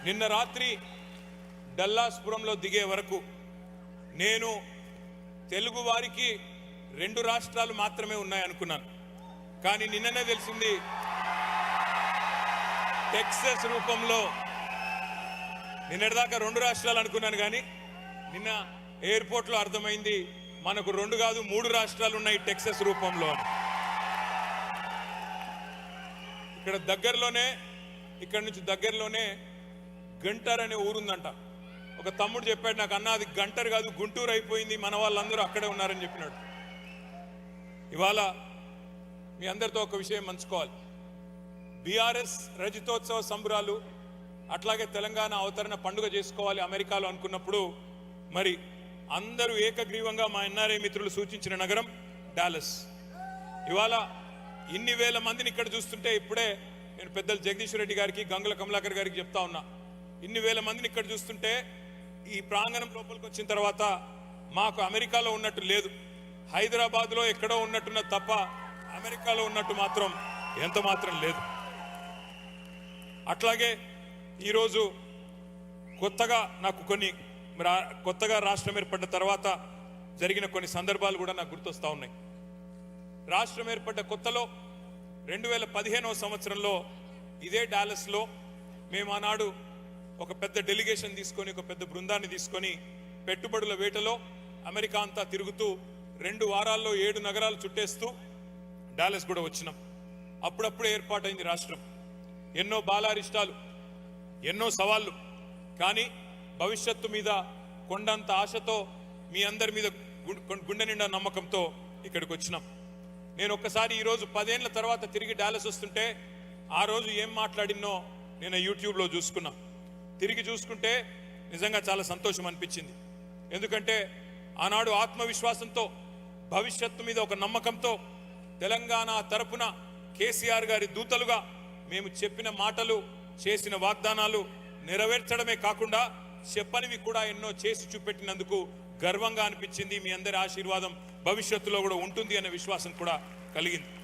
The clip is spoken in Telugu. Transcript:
నిన్న రాత్రి డల్లాస్పురంలో దిగే వరకు నేను తెలుగు వారికి 2 రాష్ట్రాలు మాత్రమే ఉన్నాయనుకున్నాను. కానీ నిన్ననే తెలిసింది టెక్సస్ రూపంలో, నిన్నటిదాకా 2 రాష్ట్రాలు అనుకున్నాను కానీ నిన్న ఎయిర్పోర్ట్లో అర్థమైంది మనకు 2 కాదు 3 రాష్ట్రాలు ఉన్నాయి టెక్సస్ రూపంలో. ఇక్కడ నుంచి దగ్గరలోనే గంటర్ అనే ఊరుందంట. ఒక తమ్ముడు చెప్పాడు నాకు, అన్న అది గంటర్ కాదు గుంటూరు అయిపోయింది, మన వాళ్ళందరూ అక్కడే ఉన్నారని చెప్పినాడు. ఇవాళ మీ అందరితో ఒక విషయం పంచుకోవాలి. బీఆర్ఎస్ రజతోత్సవ సంబరాలు అట్లాగే తెలంగాణ అవతరణ పండుగ చేసుకోవాలి అమెరికాలో అనుకున్నప్పుడు మరి అందరూ ఏకగ్రీవంగా మా ఎన్ఆర్ఐ మిత్రులు సూచించిన నగరం డాలస్. ఇవాళ ఇన్ని వేల మందిని ఇక్కడ చూస్తుంటే ఇప్పుడే నేను పెద్దలు జగదీశ్వర్ రెడ్డి గారికి గంగుల కమలాకర్ గారికి చెప్తా ఉన్నా, ఇన్ని వేల మందిని ఇక్కడ చూస్తుంటే ఈ ప్రాంగణం లోపలికి వచ్చిన తర్వాత మాకు అమెరికాలో ఉన్నట్టు లేదు, హైదరాబాద్లో ఎక్కడో ఉన్నట్టున్న తప్ప అమెరికాలో ఉన్నట్టు మాత్రం ఎంత మాత్రం లేదు. అట్లాగే ఈరోజు కొత్తగా రాష్ట్రం ఏర్పడిన తర్వాత జరిగిన కొన్ని సందర్భాలు కూడా నాకు గుర్తొస్తా ఉన్నాయి. రాష్ట్రం ఏర్పడ్డ కొత్తలో 2015వ సంవత్సరంలో ఇదే డాలస్లో మేము ఆనాడు ఒక పెద్ద డెలిగేషన్ తీసుకొని, ఒక పెద్ద బృందాన్ని తీసుకొని పెట్టుబడుల వేటలో అమెరికా అంతా తిరుగుతూ 2 వారాల్లో 7 నగరాలు చుట్టేస్తూ డాలస్ కూడా వచ్చినాం. అప్పుడప్పుడే ఏర్పాటైంది రాష్ట్రం. ఎన్నో బాలారిష్టాలు, ఎన్నో సవాళ్లు, కానీ భవిష్యత్తు మీద కొండంత ఆశతో మీ అందరి మీద గుండె నిండా నమ్మకంతో ఇక్కడికి వచ్చినాం. నేను ఒక్కసారి ఈరోజు 10 ఏళ్ల తర్వాత తిరిగి డాలస్ వస్తుంటే ఆ రోజు ఏం మాట్లాడినో నేను యూట్యూబ్లో చూసుకున్నా. తిరిగి చూసుకుంటే నిజంగా చాలా సంతోషం అనిపించింది. ఎందుకంటే ఆనాడు ఆత్మవిశ్వాసంతో, భవిష్యత్తు మీద ఒక నమ్మకంతో తెలంగాణ తరపున కేసీఆర్ గారి దూతలుగా మేము చెప్పిన మాటలు, చేసిన వాగ్దానాలు నెరవేర్చడమే కాకుండా చెప్పనివి కూడా ఎన్నో చేసి చూపెట్టినందుకు గర్వంగా అనిపించింది. మీ అందరి ఆశీర్వాదం భవిష్యత్తులో కూడా ఉంటుంది అనే విశ్వాసం కూడా కలిగింది.